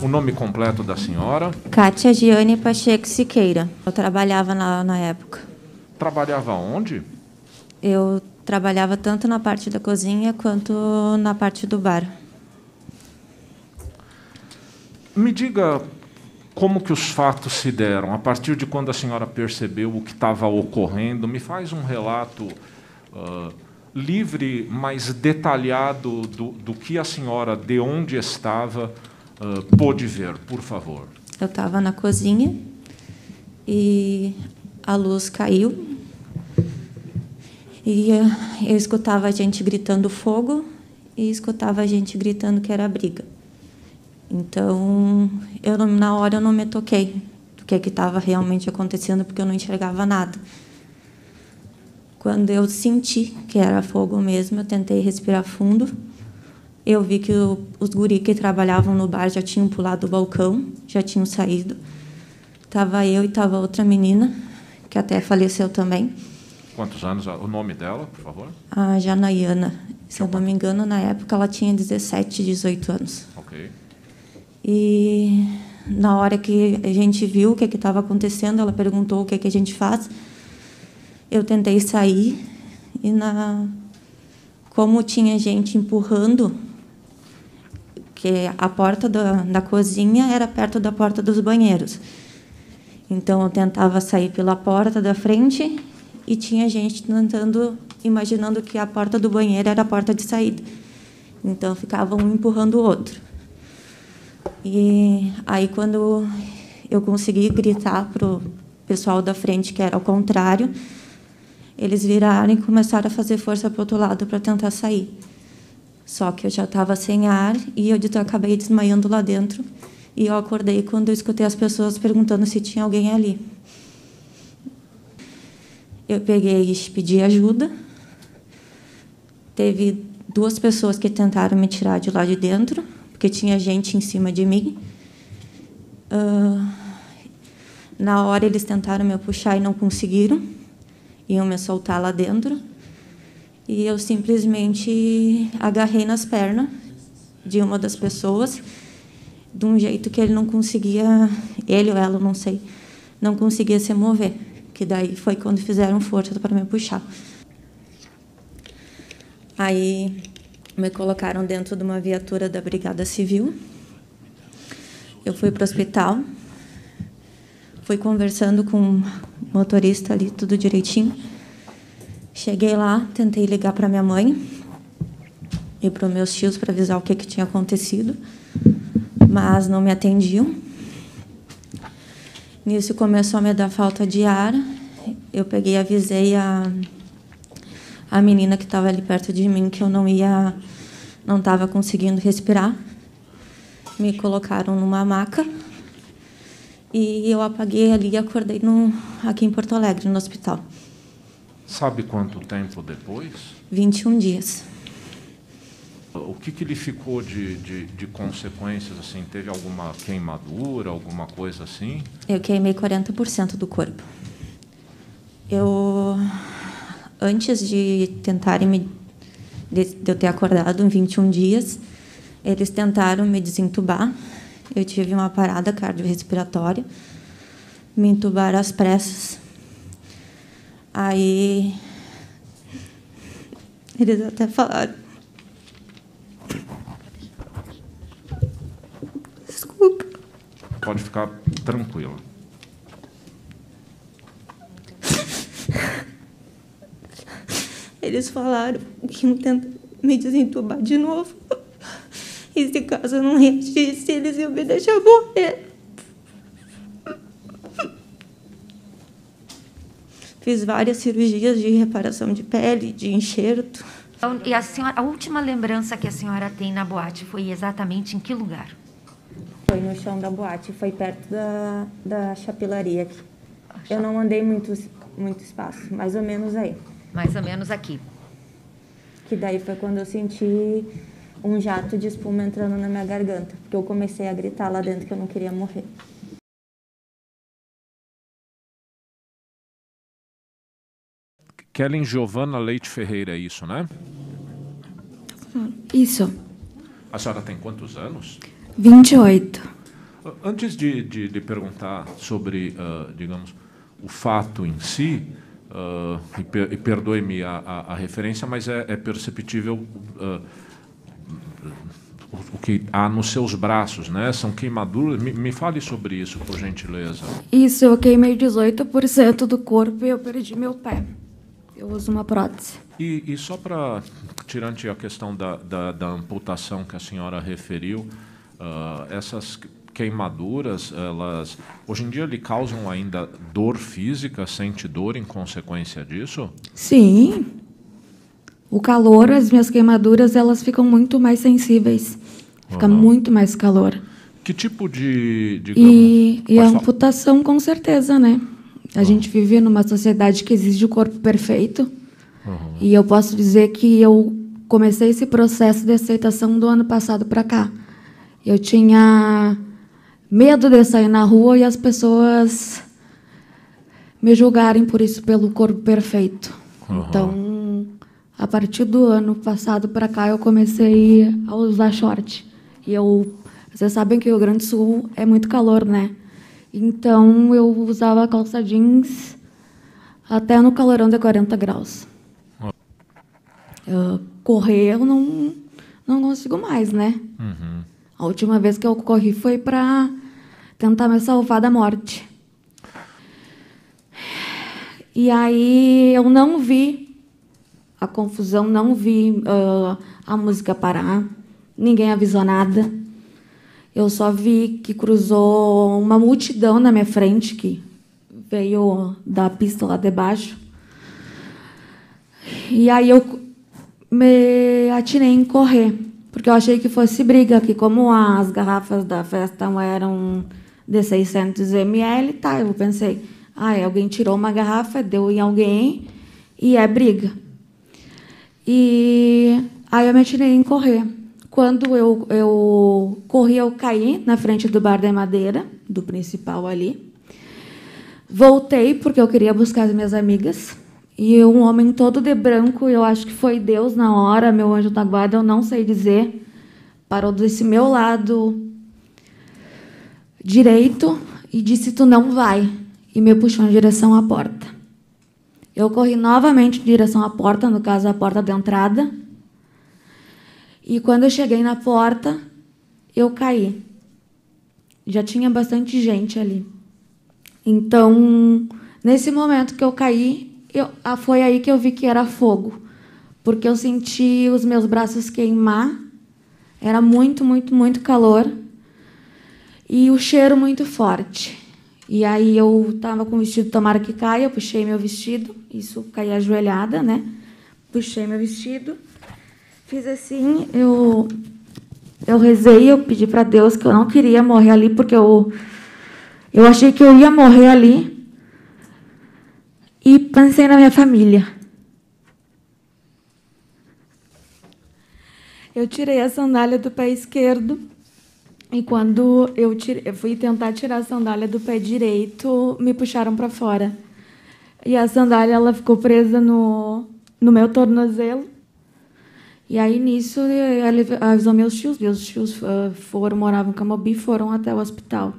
O nome completo da senhora? Kátia Giane Pacheco Siqueira. Eu trabalhava na época. Trabalhava onde? Eu trabalhava tanto na parte da cozinha quanto na parte do bar. Me diga como que os fatos se deram, a partir de quando a senhora percebeu o que estava ocorrendo. Me faz um relato livre, mas detalhado do que a senhora, de onde estava, pôde ver, por favor. Eu estava na cozinha e a luz caiu. E eu escutava a gente gritando fogo e escutava a gente gritando que era briga. Então, na hora eu não me toquei do que estava realmente acontecendo, porque eu não enxergava nada. Quando eu senti que era fogo mesmo, eu tentei respirar fundo. Eu vi que os guris que trabalhavam no bar já tinham pulado do balcão, já tinham saído. Estava eu e estava outra menina, que até faleceu também. Quantos anos? O nome dela, por favor? A Janaiana. Se eu não me engano, na época ela tinha 17, 18 anos. Ok. E na hora que a gente viu o que estava acontecendo, ela perguntou o que a gente faz. Eu tentei sair e, como tinha gente empurrando, que a porta da cozinha era perto da porta dos banheiros. Então, eu tentava sair pela porta da frente e tinha gente imaginando que a porta do banheiro era a porta de saída. Então, ficava um empurrando o outro. E aí, quando eu consegui gritar para o pessoal da frente que era ao contrário, eles viraram e começaram a fazer força para o outro lado para tentar sair. Só que eu já estava sem ar e eu acabei desmaiando lá dentro. E eu acordei quando eu escutei as pessoas perguntando se tinha alguém ali. Eu peguei e pedi ajuda. Teve 2 pessoas que tentaram me tirar de lá de dentro, porque tinha gente em cima de mim. Na hora, eles tentaram me puxar e não conseguiram. Iam me soltar lá dentro. E eu simplesmente agarrei nas pernas de uma das pessoas, de um jeito que ele não conseguia, ele ou ela, não sei, não conseguia se mover. Que daí foi quando fizeram força para me puxar. Aí me colocaram dentro de uma viatura da Brigada Civil. Eu fui para o hospital. Fui conversando com o motorista ali, tudo direitinho. Cheguei lá, tentei ligar para minha mãe e para os meus tios para avisar o que tinha acontecido, mas não me atendiam. Nisso começou a me dar falta de ar. Eu peguei e avisei a menina que estava ali perto de mim que eu não estava conseguindo respirar. Me colocaram numa maca e eu apaguei ali e acordei aqui em Porto Alegre, no hospital. Sabe quanto tempo depois? 21 dias. O que lhe ficou de consequências? Assim, teve alguma queimadura, alguma coisa assim? Eu queimei 40% do corpo. Antes de tentarem de eu ter acordado em 21 dias, eles tentaram me desentubar. Eu tive uma parada cardiorrespiratória, me entubaram às pressas. Aí eles até falaram: desculpa. Pode ficar tranquila. Eles falaram que iam tentar me desentubar de novo. E se caso eu não reagisse, eles iam me deixar morrer. Fiz várias cirurgias de reparação de pele, de enxerto. E a última lembrança que a senhora tem na boate foi exatamente em que lugar? Foi no chão da boate, foi perto da chapelaria aqui. Eu não andei muito espaço, mais ou menos aí. Mais ou menos aqui. Que daí foi quando eu senti um jato de espuma entrando na minha garganta, porque eu comecei a gritar lá dentro que eu não queria morrer. Kellen Giovana Leite Ferreira, é isso, né? Isso. A senhora tem quantos anos? 28. Antes de perguntar sobre, digamos, o fato em si, e perdoe-me a referência, mas é perceptível o que há nos seus braços, né? São queimaduras. Me fale sobre isso, por gentileza. Isso, eu queimei 18% do corpo e eu perdi meu pé. Eu uso uma prótese. E só para, tirante a questão da amputação que a senhora referiu, essas queimaduras, elas hoje em dia lhe causam ainda dor física? Sente dor em consequência disso? Sim. O calor, as minhas queimaduras, elas ficam muito mais sensíveis. Fica muito mais calor. Que tipo de... E a amputação, com certeza, né? A gente vive numa sociedade que exige o corpo perfeito. E eu posso dizer que eu comecei esse processo de aceitação do ano passado para cá. Eu tinha medo de sair na rua e as pessoas me julgarem por isso, pelo corpo perfeito. Então, a partir do ano passado para cá, eu comecei a usar short. E vocês sabem que o Rio Grande do Sul é muito calor, né? Então, eu usava calça jeans até no calorão de 40 graus. Correr, eu não consigo mais, né? A última vez que eu corri foi para tentar me salvar da morte. E aí eu não vi a confusão, não vi a música parar, ninguém avisou nada. Eu só vi que cruzou uma multidão na minha frente, que veio da pista lá de baixo. E aí eu me atirei em correr, porque eu achei que fosse briga, que como as garrafas da festa eram de 600 ml, tá, eu pensei, alguém tirou uma garrafa, deu em alguém e é briga. E aí eu me atirei em correr. Quando eu corri, eu caí na frente do bar de madeira, do principal ali. Voltei, porque eu queria buscar as minhas amigas. E um homem todo de branco, eu acho que foi Deus na hora, meu anjo da guarda, eu não sei dizer, parou desse meu lado direito e disse, tu não vai. E me puxou em direção à porta. Eu corri novamente em direção à porta, no caso, a porta de entrada. E quando eu cheguei na porta, eu caí. Já tinha bastante gente ali. Então, nesse momento que eu caí, foi aí que eu vi que era fogo. Porque eu senti os meus braços queimar. Era muito, muito, muito calor. E o cheiro muito forte. E aí eu estava com o vestido, tomara que caia, eu puxei meu vestido. Isso, caí ajoelhada, né? Puxei meu vestido. Fiz assim, eu rezei, eu pedi para Deus que eu não queria morrer ali, porque eu achei que eu ia morrer ali. E pensei na minha família. Eu tirei a sandália do pé esquerdo. E quando eu fui tentar tirar a sandália do pé direito, me puxaram para fora. E a sandália ela ficou presa no meu tornozelo. E aí, nisso, ele avisou meus tios. Meus tios moravam em Camobi, foram até o hospital.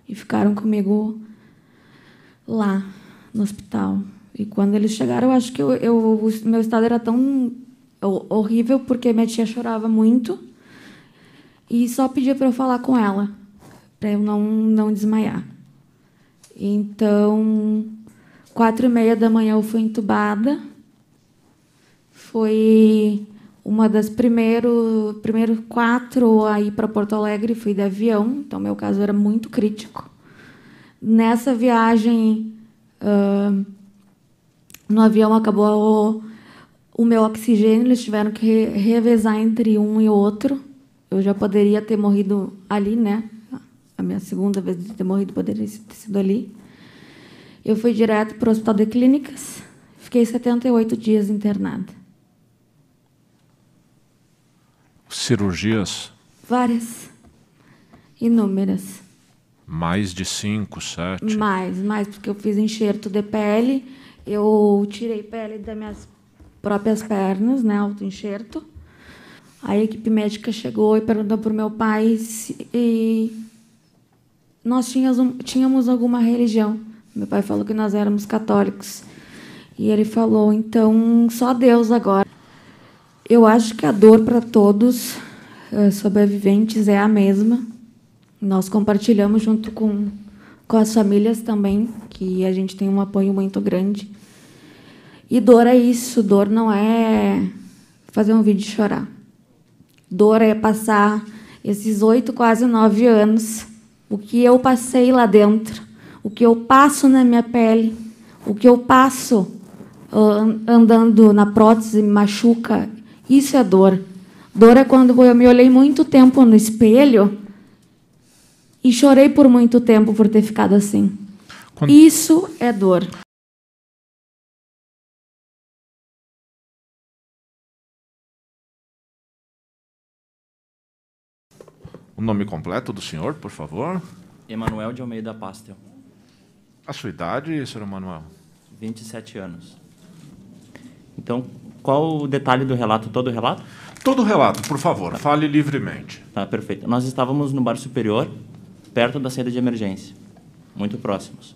E ficaram comigo lá, no hospital. E quando eles chegaram, eu acho que o meu estado era tão horrível, porque minha tia chorava muito. E só pedia para eu falar com ela, para eu não desmaiar. Então, 4h30 da manhã eu fui entubada. Foi uma das primeiros 4 a ir para Porto Alegre, fui de avião, então meu caso era muito crítico. Nessa viagem, no avião acabou o meu oxigênio, eles tiveram que revezar entre um e outro. Eu já poderia ter morrido ali, né? A minha segunda vez de ter morrido poderia ter sido ali. Eu fui direto para o Hospital de Clínicas, fiquei 78 dias internada. Cirurgias? Várias. Inúmeras. Mais de 5, 7? Mais, porque eu fiz enxerto de pele, eu tirei pele das minhas próprias pernas, né, autoenxerto. A equipe médica chegou e perguntou para o meu pai nós tínhamos alguma religião. Meu pai falou que nós éramos católicos. E ele falou, então, só Deus agora. Eu acho que a dor para todos sobreviventes é a mesma. Nós compartilhamos junto com as famílias também, que a gente tem um apoio muito grande. E dor é isso, dor não é fazer um vídeo e chorar. Dor é passar esses 8, quase 9 anos, o que eu passei lá dentro, o que eu passo na minha pele, o que eu passo andando na prótese, me machuca, isso é dor. Dor é quando eu me olhei muito tempo no espelho e chorei por muito tempo por ter ficado assim. Isso é dor. O nome completo do senhor, por favor? Emanuel de Almeida Pastel. A sua idade, senhor Emanuel? 27 anos. Então, qual o detalhe do relato? Todo o relato? Todo o relato, por favor, fale livremente. Tá, perfeito. Nós estávamos no bar superior, perto da saída de emergência, muito próximos.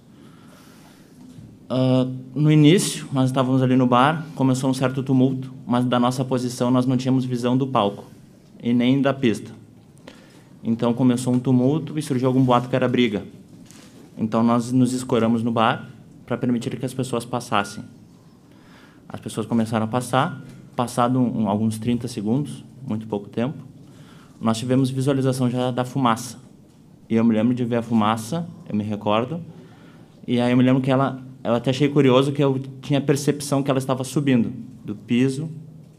No início, nós estávamos ali no bar, começou um certo tumulto, mas da nossa posição nós não tínhamos visão do palco e nem da pista. Então começou um tumulto e surgiu algum boato que era briga. Então nós nos escoramos no bar para permitir que as pessoas passassem. As pessoas começaram a passar, passado alguns 30 segundos, muito pouco tempo, nós tivemos visualização já da fumaça. E eu me lembro de ver a fumaça, eu me recordo, e aí eu me lembro que eu até achei curioso que eu tinha percepção que ela estava subindo do piso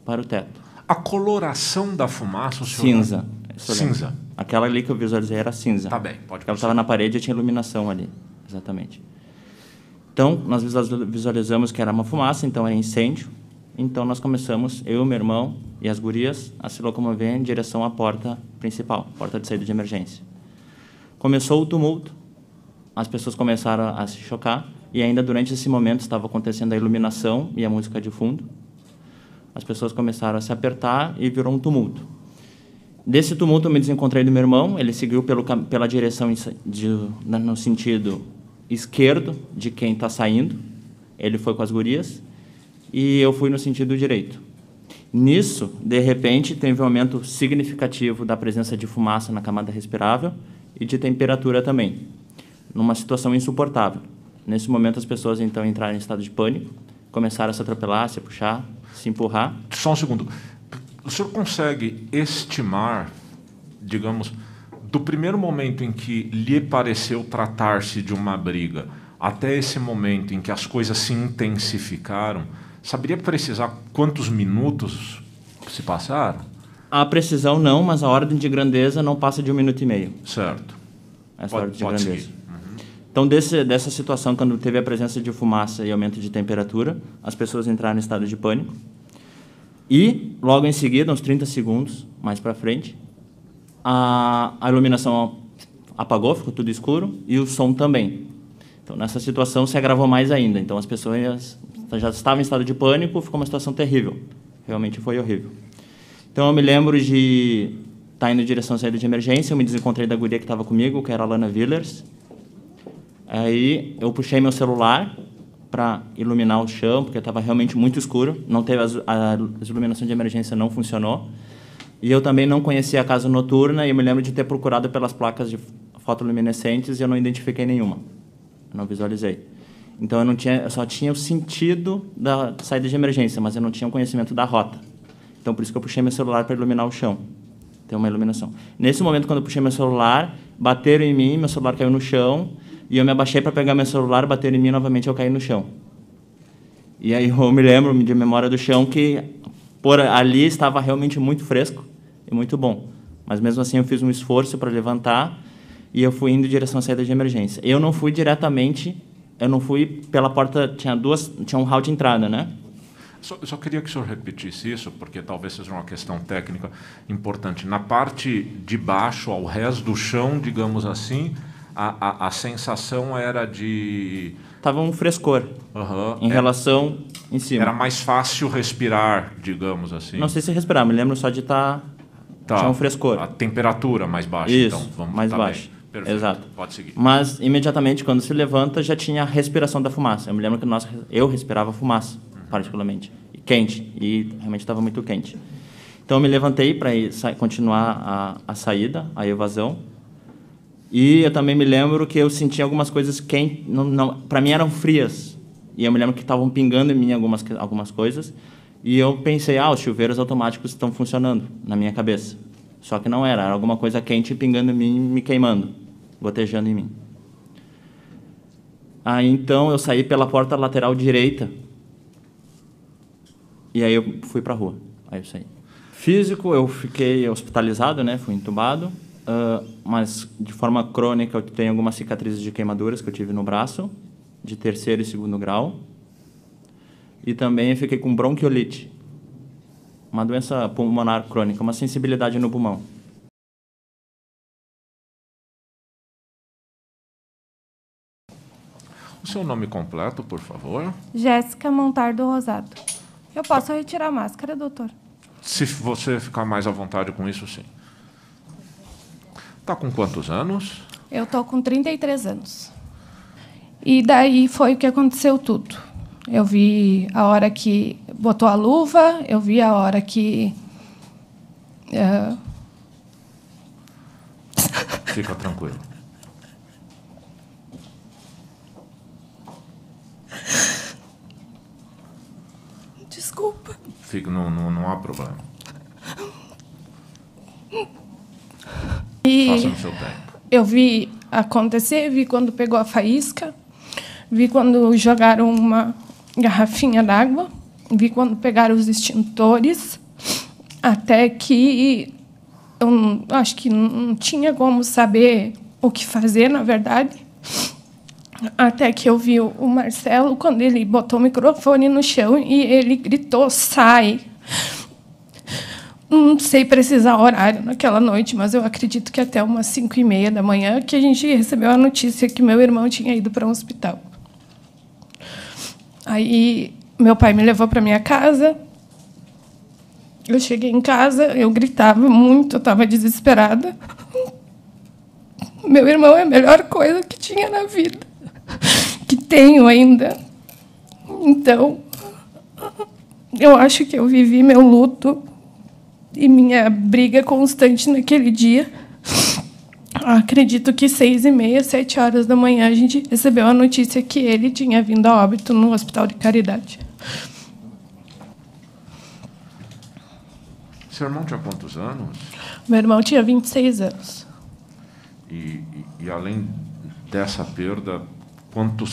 para o teto. A coloração da fumaça, o senhor... Cinza. Cinza. Aquela ali que eu visualizei era cinza. Tá bem, pode ela estava na parede e tinha iluminação ali, exatamente. Então, nós visualizamos que era uma fumaça, então era incêndio. Então, nós começamos, eu, meu irmão e as gurias, a se locomover em direção à porta principal, porta de saída de emergência. Começou o tumulto, as pessoas começaram a se chocar, e ainda durante esse momento estava acontecendo a iluminação e a música de fundo. As pessoas começaram a se apertar e virou um tumulto. Desse tumulto, eu me desencontrei do meu irmão, ele seguiu pela direção no sentido esquerdo de quem está saindo, ele foi com as gurias, e eu fui no sentido direito. Nisso, de repente, teve um aumento significativo da presença de fumaça na camada respirável e de temperatura também, numa situação insuportável. Nesse momento, as pessoas, então, entraram em estado de pânico, começaram a se atropelar, se puxar, se empurrar. Só um segundo. O senhor consegue estimar, digamos, do primeiro momento em que lhe pareceu tratar-se de uma briga até esse momento em que as coisas se intensificaram, saberia precisar quantos minutos se passaram? A precisão não, mas a ordem de grandeza não passa de 1 minuto e meio. Certo. Essa ordem de grandeza. Então, dessa situação, quando teve a presença de fumaça e aumento de temperatura, as pessoas entraram em estado de pânico. E, logo em seguida, uns 30 segundos mais para frente, a iluminação apagou, ficou tudo escuro, e o som também. Então, nessa situação, se agravou mais ainda. Então, as pessoas já estavam em estado de pânico, ficou uma situação terrível. Realmente foi horrível. Então, eu me lembro de estar indo em direção à saída de emergência, eu me desencontrei da guria que estava comigo, que era a Lana Villers. Aí, eu puxei meu celular para iluminar o chão, porque estava realmente muito escuro, não teve a iluminação de emergência não funcionou. E eu também não conhecia a casa noturna, e eu me lembro de ter procurado pelas placas de fotoluminescentes e eu não identifiquei nenhuma. Eu não visualizei. Então eu só tinha o sentido da saída de emergência, mas eu não tinha o conhecimento da rota. Então por isso que eu puxei meu celular para iluminar o chão. Ter uma iluminação. Nesse momento, quando eu puxei meu celular, bateram em mim, meu celular caiu no chão, e eu me abaixei para pegar meu celular, bateram em mim novamente, eu caí no chão. E aí eu me lembro de memória do chão que por ali estava realmente muito fresco e muito bom. Mas mesmo assim eu fiz um esforço para levantar e eu fui indo em direção à saída de emergência. Eu não fui diretamente, eu não fui pela porta, tinha um hall de entrada, né? Só queria que o senhor repetisse isso, porque talvez seja uma questão técnica importante. Na parte de baixo, ao rés do chão, digamos assim, a sensação era de... Estava um frescor em relação em cima. Era mais fácil respirar, digamos assim. Não sei se respirar, me lembro só de estar... Tinha um frescor. A temperatura mais baixa, isso, então. Mais baixa. Perfeito. Exato. Pode seguir. Mas, imediatamente, quando se levanta, já tinha a respiração da fumaça. Eu me lembro que eu respirava fumaça, particularmente. E quente. E realmente estava muito quente. Então, eu me levantei para continuar a saída, a evasão. E eu também me lembro que eu senti algumas coisas quentes. Para mim, eram frias. E eu me lembro que estavam pingando em mim algumas coisas. E eu pensei, os chuveiros automáticos estão funcionando na minha cabeça. Só que não era alguma coisa quente pingando em mim e me queimando, gotejando em mim. Aí, então, eu saí pela porta lateral direita. E aí eu fui para a rua. Aí eu saí. Físico, eu fiquei hospitalizado, né? Fui entubado. Mas, de forma crônica, eu tenho algumas cicatrizes de queimaduras que eu tive no braço, de 3º e 2º grau. E também eu fiquei com bronquiolite, uma doença pulmonar crônica, uma sensibilidade no pulmão. O seu nome completo, por favor? Jéssica Montardo Rosado. Eu posso retirar a máscara, doutor? Se você ficar mais à vontade com isso, sim. Está com quantos anos? Eu estou com 33 anos. E daí foi o que aconteceu tudo. Eu vi a hora que botou a luva, eu vi a hora que... Fica tranquilo. Desculpa. Não há problema. E faça no seu tempo. Eu vi acontecer, vi quando pegou a faísca, vi quando jogaram uma garrafinha d'água, vi quando pegaram os extintores, até que eu acho que não tinha como saber o que fazer, na verdade, até que eu vi o Marcelo, quando ele botou o microfone no chão e ele gritou, sai. Não sei precisar horário naquela noite, mas eu acredito que até umas 5h30 da manhã que a gente recebeu a notícia que meu irmão tinha ido para um hospital. Aí, meu pai me levou para minha casa. Eu cheguei em casa, eu gritava muito, eu estava desesperada. Meu irmão é a melhor coisa que tinha na vida, que tenho ainda. Então, eu acho que eu vivi meu luto e minha briga constante naquele dia. Acredito que 6h30, 7 horas da manhã, a gente recebeu a notícia que ele tinha vindo a óbito no Hospital de Caridade. Seu irmão tinha quantos anos? Meu irmão tinha 26 anos. E além dessa perda,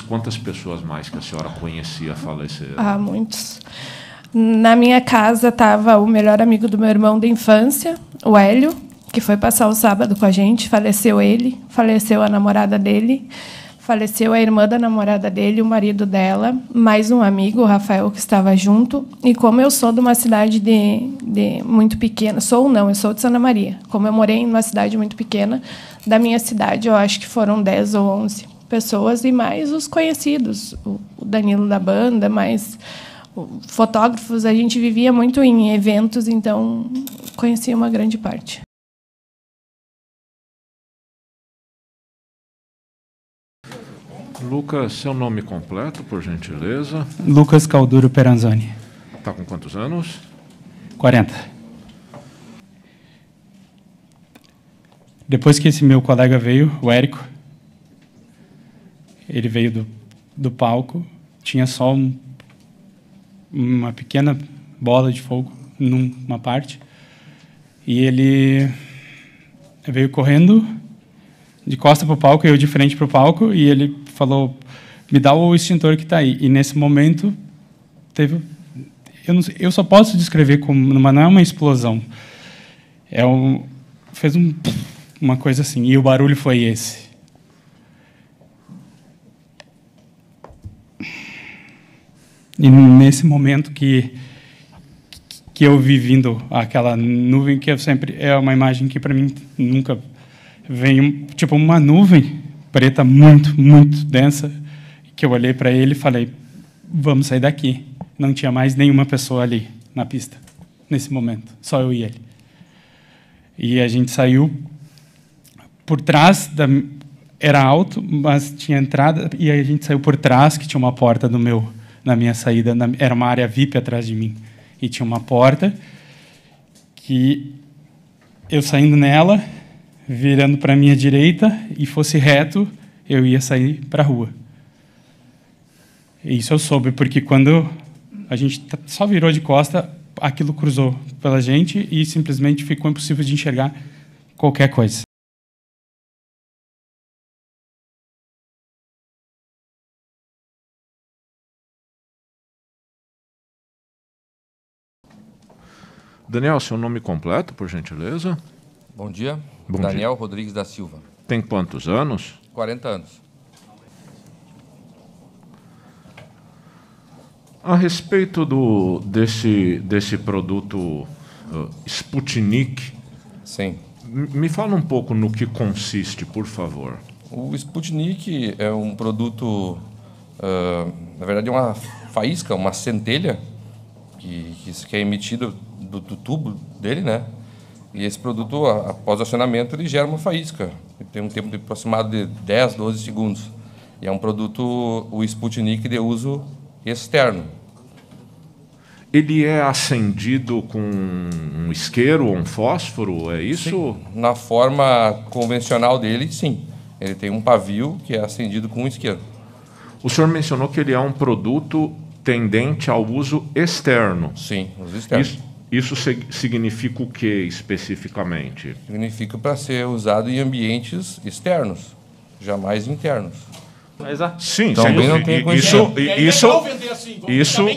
quantas pessoas mais que a senhora conhecia faleceram? Muitos. Na minha casa estava o melhor amigo do meu irmão da infância, o Hélio, que foi passar o sábado com a gente. Faleceu ele, faleceu a namorada dele, faleceu a irmã da namorada dele, o marido dela, mais um amigo, o Rafael, que estava junto. E como eu sou de uma cidade de muito pequena, eu sou de Santa Maria. Como eu morei em uma cidade muito pequena, da minha cidade, eu acho que foram 10 ou 11 pessoas, e mais os conhecidos, o Danilo da banda, mais fotógrafos. A gente vivia muito em eventos, então conhecia uma grande parte. Lucas, seu nome completo, por gentileza? Lucas Calduro Peranzani. Está com quantos anos? 40. Depois que esse meu colega veio, o Érico, ele veio do palco, tinha só uma pequena bola de fogo numa parte, e ele veio correndo de costa para o palco, eu de frente para o palco, e ele falou, me dá o extintor que está aí. E nesse momento teve, eu só posso descrever como, mas não é uma explosão, fez uma coisa assim, e o barulho foi esse. E nesse momento que eu vi vindo aquela nuvem, que eu sempre é uma imagem que para mim nunca vem, tipo uma nuvem preta muito, muito densa, que eu olhei para ele e falei, vamos sair daqui. Não tinha mais nenhuma pessoa ali na pista, nesse momento, só eu e ele. E a gente saiu por trás era alto, mas tinha entrada, e aí a gente saiu por trás, que tinha uma porta na minha saída, era uma área VIP atrás de mim, e tinha uma porta que eu saindo nela, virando para a minha direita, e fosse reto, eu ia sair para a rua. E isso eu soube, porque quando a gente só virou de costa, aquilo cruzou pela gente e simplesmente ficou impossível de enxergar qualquer coisa. Daniel, seu nome completo, por gentileza? Bom dia. Bom Daniel dia. Rodrigues da Silva. Tem quantos anos? 40 anos. A respeito desse produto Sputnik, Sim. Me fala um pouco no que consiste, por favor. O Sputnik é um produto, na verdade, é uma faísca, uma centelha que é emitida do tubo dele, né? E esse produto, após o acionamento, ele gera uma faísca. Ele tem um tempo de aproximado de 10, 12 segundos. E é um produto, o Sputnik, de uso externo. Ele é acendido com um isqueiro ou um fósforo, é isso? Sim. Na forma convencional dele, sim. Ele tem um pavio que é acendido com um isqueiro. O senhor mencionou que ele é um produto tendente ao uso externo. Sim, uso externo. Isso significa o que especificamente? Significa para ser usado em ambientes externos, jamais internos. Sim, também não tem isso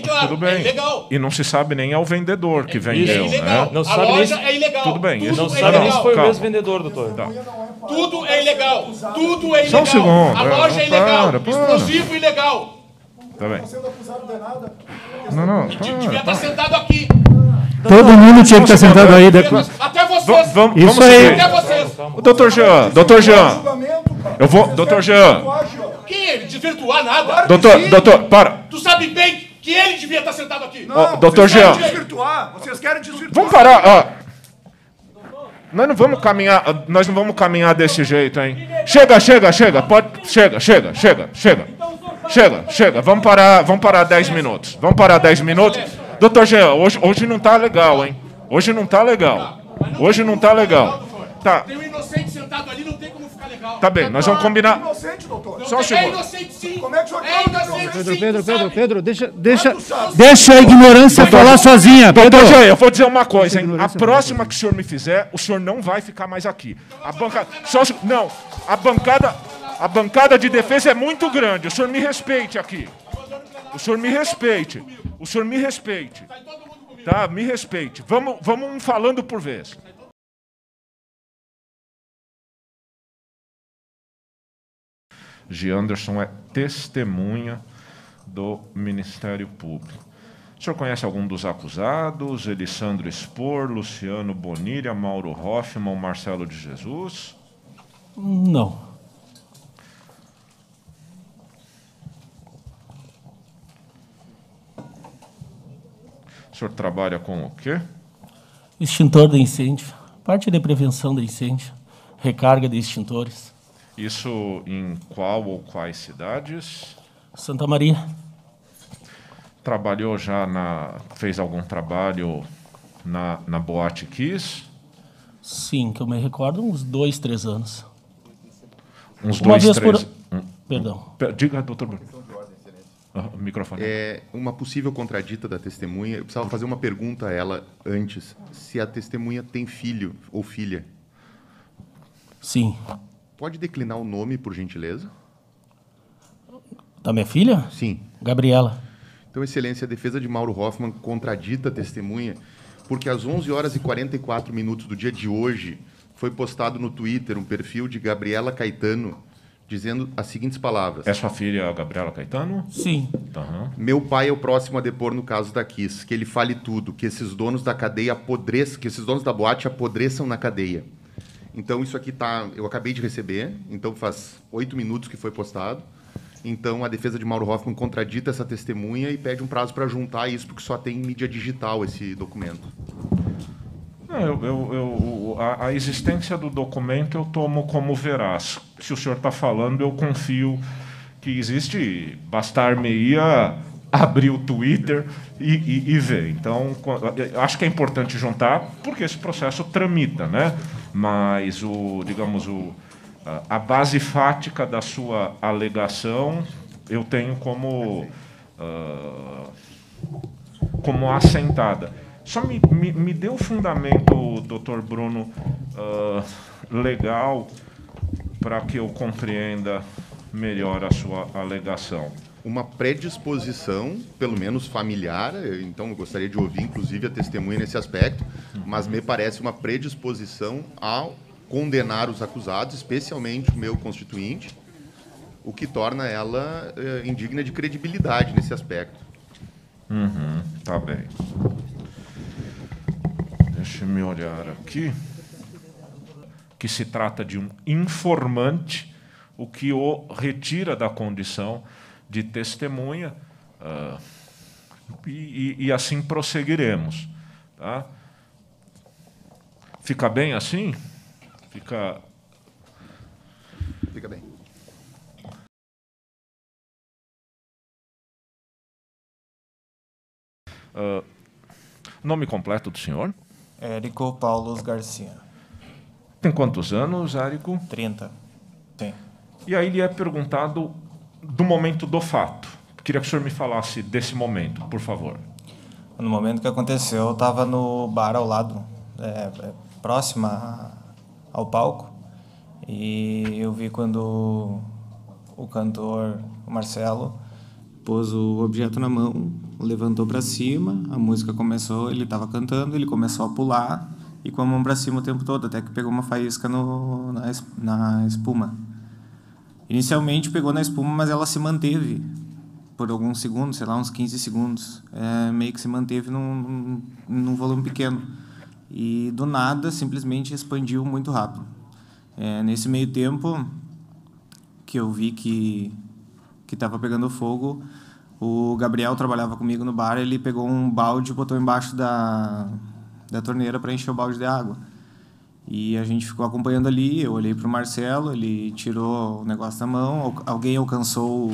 claro, tudo bem. É ilegal. E não se sabe nem ao vendedor que vendeu, ilegal. né? Não sabe loja é ilegal. Tudo bem. Tudo Não sabe nem se foi o mesmo vendedor, doutor. Tá. Tudo é ilegal. Tudo é ilegal. Só um segundo. A loja é ilegal. Para. Explosivo ilegal. Tá bem. Não. Devia estar sentado aqui. Todo mundo tinha que estar sentado aí. Até vocês. Isso aí. Até vocês. Doutor Jean. Eu vou... Doutor Jean. Que ele? Desvirtuar nada. Doutor, para. Tu sabe bem que ele devia estar sentado aqui. Não, doutor Jean. Vocês querem desvirtuar. Vamos parar. Nós não vamos caminhar desse jeito, hein? Chega. Chega. Vamos parar 10 minutos. Doutor Jean, hoje não tá legal, hein? Hoje não tá legal. Tá. Tem um inocente sentado ali, não tem como ficar legal. Tá bem, nós vamos combinar. Inocente, doutor. Só um segundo. É inocente sim. Como é que o senhor Pedro, deixa a ignorância falar sozinha. Doutor Jean, eu vou dizer uma coisa, hein? A próxima que o senhor me fizer, o senhor não vai ficar mais aqui. A bancada de defesa é muito grande. O senhor me respeite aqui. O senhor me respeite. Tá? Me respeite. Vamos falando por vez. Gianderson é testemunha do Ministério Público. O senhor conhece algum dos acusados? Elisandro Spor, Luciano Bonilha, Mauro Hoffman, Marcelo de Jesus? Não. O senhor trabalha com o quê? Extintor de incêndio. Parte de prevenção de incêndio. Recarga de extintores. Isso em qual ou quais cidades? Santa Maria. Trabalhou fez algum trabalho na Boate Kiss? Sim, que eu me recordo, uns 2, 3 anos. Uns 2, 3... Perdão. Diga, doutor Bruno. O microfone. É uma possível contradita da testemunha. Eu precisava fazer uma pergunta a ela antes. Se a testemunha tem filho ou filha? Sim. Pode declinar o nome, por gentileza? Da minha filha? Sim. Gabriela. Então, Excelência, a defesa de Mauro Hoffman contradita a testemunha, porque às 11h44 do dia de hoje foi postado no Twitter um perfil de Gabriela Caetano dizendo as seguintes palavras. É sua filha, Gabriela Caetano? Sim. Uhum. Meu pai é o próximo a depor no caso da Kiss, que ele fale tudo, que esses donos da cadeia apodreçam, que esses donos da boate apodreçam na cadeia. Então, isso aqui eu acabei de receber, então faz 8 minutos que foi postado. Então, a defesa de Mauro Hoffman contradita essa testemunha e pede um prazo para juntar isso, porque só tem em mídia digital esse documento. A existência do documento eu tomo como veraz. Se o senhor está falando, eu confio que existe. Bastar-me-ia abrir o Twitter e ver. Então, acho que é importante juntar, porque esse processo tramita, né? Mas, a base fática da sua alegação eu tenho como assentada. Só me dê um fundamento, doutor Bruno, legal, para que eu compreenda melhor a sua alegação. Uma predisposição, pelo menos familiar, então eu gostaria de ouvir, inclusive, a testemunha nesse aspecto, mas me parece uma predisposição a condenar os acusados, especialmente o meu constituinte, o que torna ela indigna de credibilidade nesse aspecto. Tá bem. Deixa-me olhar aqui. Que se trata de um informante, o que o retira da condição de testemunha, e assim prosseguiremos. Tá? Fica bem assim? Fica bem. Nome completo do senhor? Érico Paulos Garcia. Tem quantos anos, Érico? 30. Sim. E aí lhe é perguntado do momento do fato. Queria que o senhor me falasse desse momento, por favor. No momento que aconteceu, eu estava no bar ao lado, próxima ao palco, e eu vi quando o cantor, o Marcelo, pôs o objeto na mão, levantou para cima, a música começou, ele estava cantando, ele começou a pular e com a mão para cima o tempo todo, até que pegou uma faísca na espuma. Inicialmente pegou na espuma, mas ela se manteve por alguns segundos, sei lá, uns 15 segundos. Meio que se manteve num volume pequeno. E, do nada, simplesmente expandiu muito rápido. Nesse meio tempo que eu vi que estava pegando fogo, o Gabriel trabalhava comigo no bar, ele pegou um balde e botou embaixo da torneira para encher o balde de água. E a gente ficou acompanhando ali, eu olhei para o Marcelo, ele tirou o negócio da mão, alguém alcançou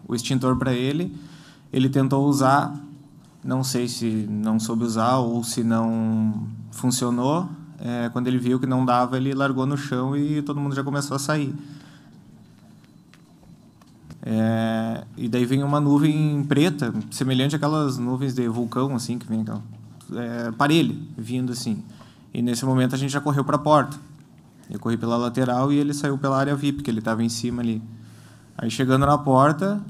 o extintor para ele, ele tentou usar, não sei se não soube usar ou se não funcionou, quando ele viu que não dava, ele largou no chão e todo mundo já começou a sair. E daí vem uma nuvem preta, semelhante àquelas nuvens de vulcão, assim, que vem aquela parelho, vindo assim. E nesse momento a gente já correu para a porta. Eu corri pela lateral e ele saiu pela área VIP, que ele estava em cima ali. Aí chegando na porta,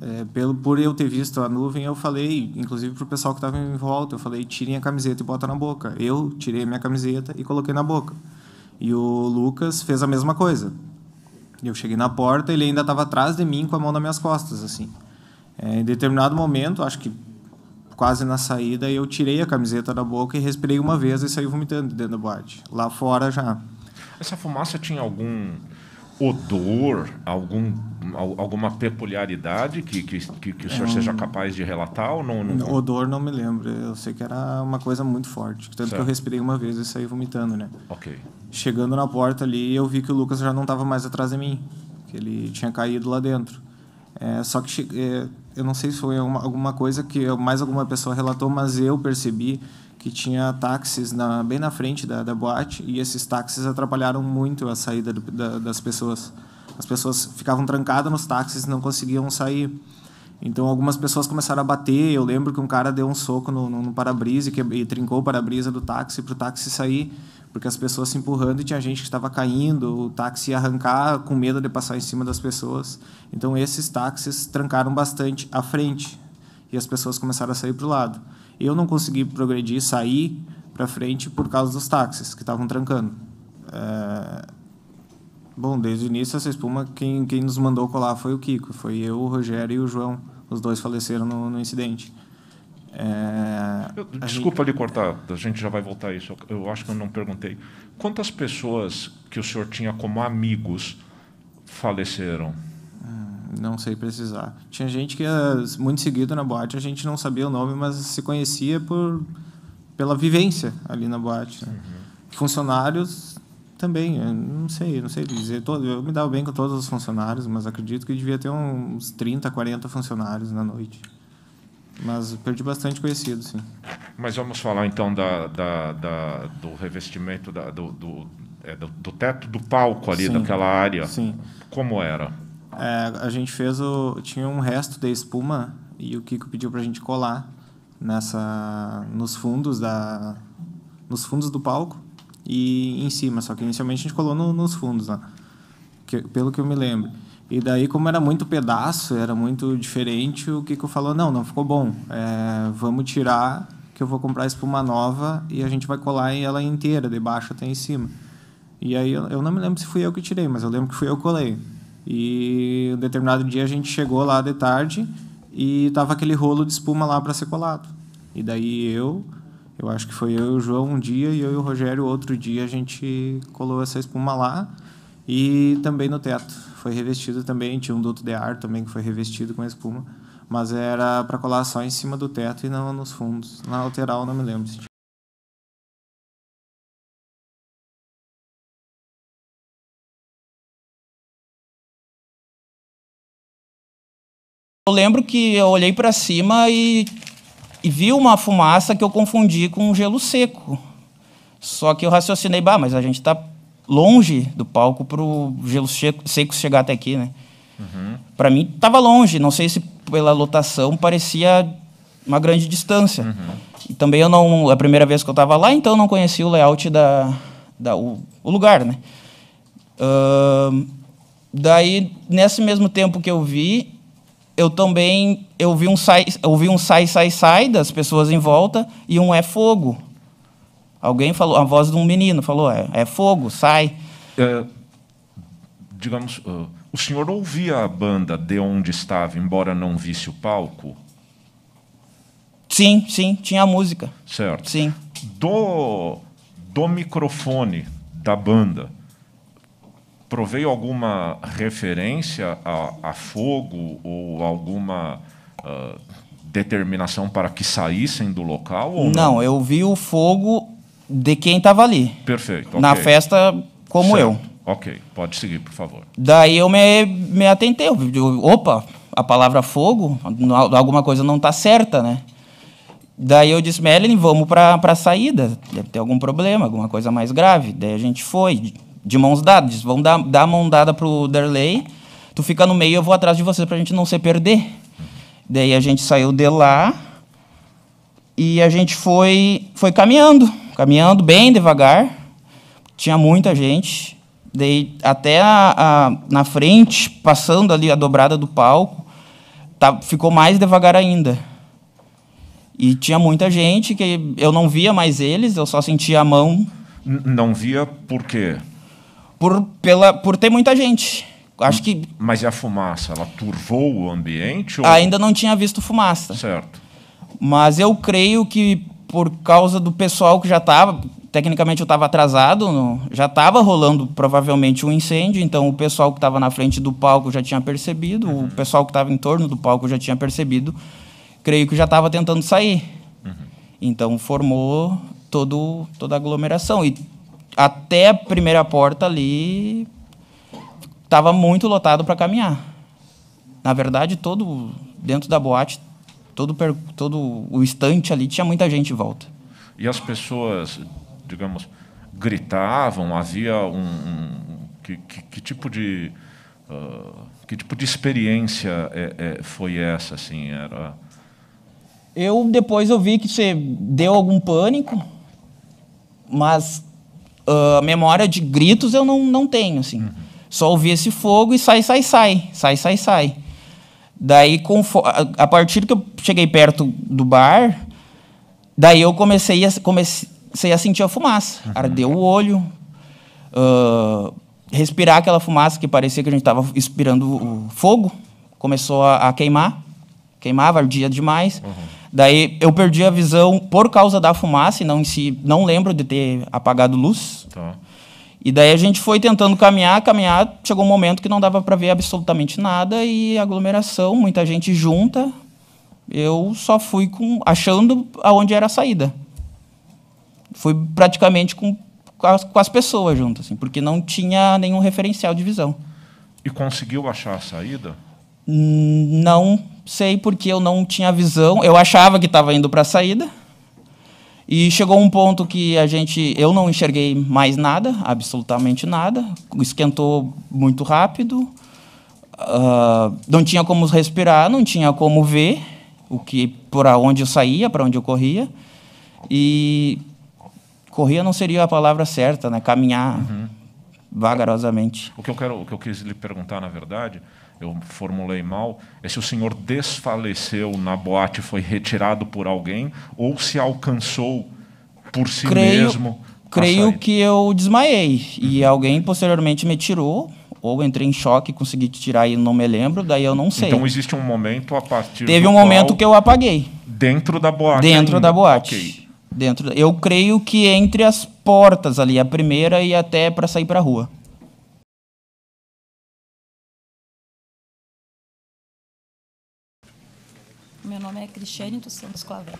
por eu ter visto a nuvem, eu falei, inclusive para o pessoal que estava em volta, eu falei, tirem a camiseta e botem na boca. Eu tirei a minha camiseta e coloquei na boca. E o Lucas fez a mesma coisa. Eu cheguei na porta, ele ainda estava atrás de mim com a mão nas minhas costas, assim. Em determinado momento, acho que quase na saída, eu tirei a camiseta da boca e respirei uma vez e saí vomitando dentro da boate. Lá fora já. Essa fumaça tinha algum odor, alguma peculiaridade que o senhor seja capaz de relatar? Ou não? Odor não me lembro. Eu sei que era uma coisa muito forte. Tanto que eu respirei uma vez e saí vomitando, né? Ok. Chegando na porta ali, eu vi que o Lucas já não estava mais atrás de mim. Que ele tinha caído lá dentro. Só que eu não sei se foi alguma coisa que mais alguma pessoa relatou, mas eu percebi que tinha táxis bem na frente da boate e esses táxis atrapalharam muito a saída das pessoas. As pessoas ficavam trancadas nos táxis e não conseguiam sair. Então, algumas pessoas começaram a bater. Eu lembro que um cara deu um soco no para-brisa e trincou o para-brisa do táxi para o táxi sair, porque as pessoas se empurrando e tinha gente que estava caindo, o táxi ia arrancar com medo de passar em cima das pessoas. Então, esses táxis trancaram bastante à frente e as pessoas começaram a sair para o lado. Eu não consegui progredir, sair para frente por causa dos táxis que estavam trancando. Bom, desde o início, essa espuma, quem nos mandou colar foi o Kiko. Foi eu, o Rogério e o João. Os dois faleceram no incidente. Desculpa lhe cortar, a gente já vai voltar a isso. Eu acho que eu não perguntei. Quantas pessoas que o senhor tinha como amigos faleceram? Não sei precisar. Tinha gente que ia muito seguido na boate, a gente não sabia o nome, mas se conhecia pela vivência ali na boate. Né? Funcionários também, eu não sei dizer. Eu me dava bem com todos os funcionários, mas acredito que devia ter uns 30, 40 funcionários na noite. Mas perdi bastante conhecido, sim. Mas vamos falar, então, do revestimento, do teto do palco ali, sim, daquela área. Sim. Como era? A gente fez tinha um resto de espuma e o Kiko pediu para a gente colar nos fundos do palco e em cima. Só que inicialmente a gente colou nos fundos lá, pelo que eu me lembro. E daí, como era muito pedaço, era muito diferente, o Kiko falou, não ficou bom. Vamos tirar, que eu vou comprar espuma nova e a gente vai colar ela inteira, de baixo até em cima. E aí, eu não me lembro se fui eu que tirei, mas eu lembro que fui eu que colei. E um determinado dia a gente chegou lá de tarde e tava aquele rolo de espuma lá para ser colado. E daí eu acho que foi eu e o João um dia e eu e o Rogério outro dia, a gente colou essa espuma lá. E também no teto, foi revestido também, tinha um duto de ar também que foi revestido com espuma, mas era para colar só em cima do teto e não nos fundos. Na lateral não me lembro se tinha. Eu lembro que eu olhei para cima e vi uma fumaça que eu confundi com gelo seco. Só que eu raciocinei, mas a gente está longe do palco para o gelo seco chegar até aqui, né? Para mim estava longe, não sei se pela lotação parecia uma grande distância. E também a primeira vez que eu estava lá, então eu não conhecia o layout o lugar, né? Daí nesse mesmo tempo que eu vi um sai das pessoas em volta e um é fogo. Alguém falou, a voz de um menino falou, é fogo, sai. Digamos, o senhor ouvia a banda de onde estava, embora não visse o palco? Sim, tinha a música. Certo. Sim. Do microfone da banda, proveio alguma referência a fogo ou alguma determinação para que saíssem do local? Ou não, eu vi o fogo de quem estava ali. Perfeito. Na festa, como certo. Eu. Ok, pode seguir, por favor. Daí eu me atentei. Opa, a palavra fogo, alguma coisa não está certa, né? Daí eu disse, Melanie, vamos para a saída. Deve ter algum problema, alguma coisa mais grave. Daí a gente foi, de mãos dadas. Disse, vamos dar a mão dada para o Derley. Tu fica no meio, eu vou atrás de você para a gente não se perder. Daí a gente saiu de lá e a gente foi caminhando bem devagar. Tinha muita gente. Daí até na frente, passando ali a dobrada do palco, ficou mais devagar ainda. E tinha muita gente que eu não via mais eles, eu só sentia a mão. Não via por quê? Por ter muita gente. Acho que. Mas e a fumaça? Ela turvou o ambiente? Ou... Ainda não tinha visto fumaça. Certo. Mas eu creio que por causa do pessoal que já estava, tecnicamente eu estava atrasado, já estava rolando provavelmente um incêndio, então o pessoal que estava na frente do palco já tinha percebido, o pessoal que estava em torno do palco já tinha percebido, creio que já estava tentando sair. Então formou toda a aglomeração. E até a primeira porta ali estava muito lotado para caminhar. Na verdade, dentro da boate, todo o estante ali tinha muita gente em volta. E as pessoas, digamos, gritavam? Havia que tipo de experiência foi essa? Assim, era... Depois eu vi que você deu algum pânico, mas a memória de gritos eu não tenho, assim. Só ouvi esse fogo e sai. Daí, a partir que eu cheguei perto do bar, daí eu comecei a sentir a fumaça. Ardeu o olho, respirar aquela fumaça que parecia que a gente estava expirando o fogo, começou a queimar, queimava, ardia demais. Daí eu perdi a visão por causa da fumaça, e não lembro de ter apagado luz. Tá. E daí a gente foi tentando caminhar, chegou um momento que não dava para ver absolutamente nada, e aglomeração, muita gente junta. Eu só fui achando aonde era a saída. fui praticamente com as pessoas junto, assim, porque não tinha nenhum referencial de visão. E conseguiu achar a saída? Não sei, porque eu não tinha visão. Eu achava que estava indo para a saída. E chegou um ponto que eu não enxerguei mais nada, absolutamente nada. Esquentou muito rápido. Não tinha como respirar, não tinha como ver por onde eu saía, para onde eu corria. E corria não seria a palavra certa, né? Caminhar vagarosamente. O que eu quis lhe perguntar, na verdade, eu formulei mal, é se o senhor desfaleceu na boate, foi retirado por alguém, ou se alcançou por si mesmo. Creio que eu desmaiei, e alguém posteriormente me tirou, ou entrei em choque e consegui tirar e não me lembro, daí eu não sei. Então existe um momento a partir Teve um momento que eu apaguei. Dentro da boate? Dentro da boate. Okay. Eu creio que entre as portas ali, a primeira e até para sair para a rua. Meu nome é Cristiane dos Santos Clavel.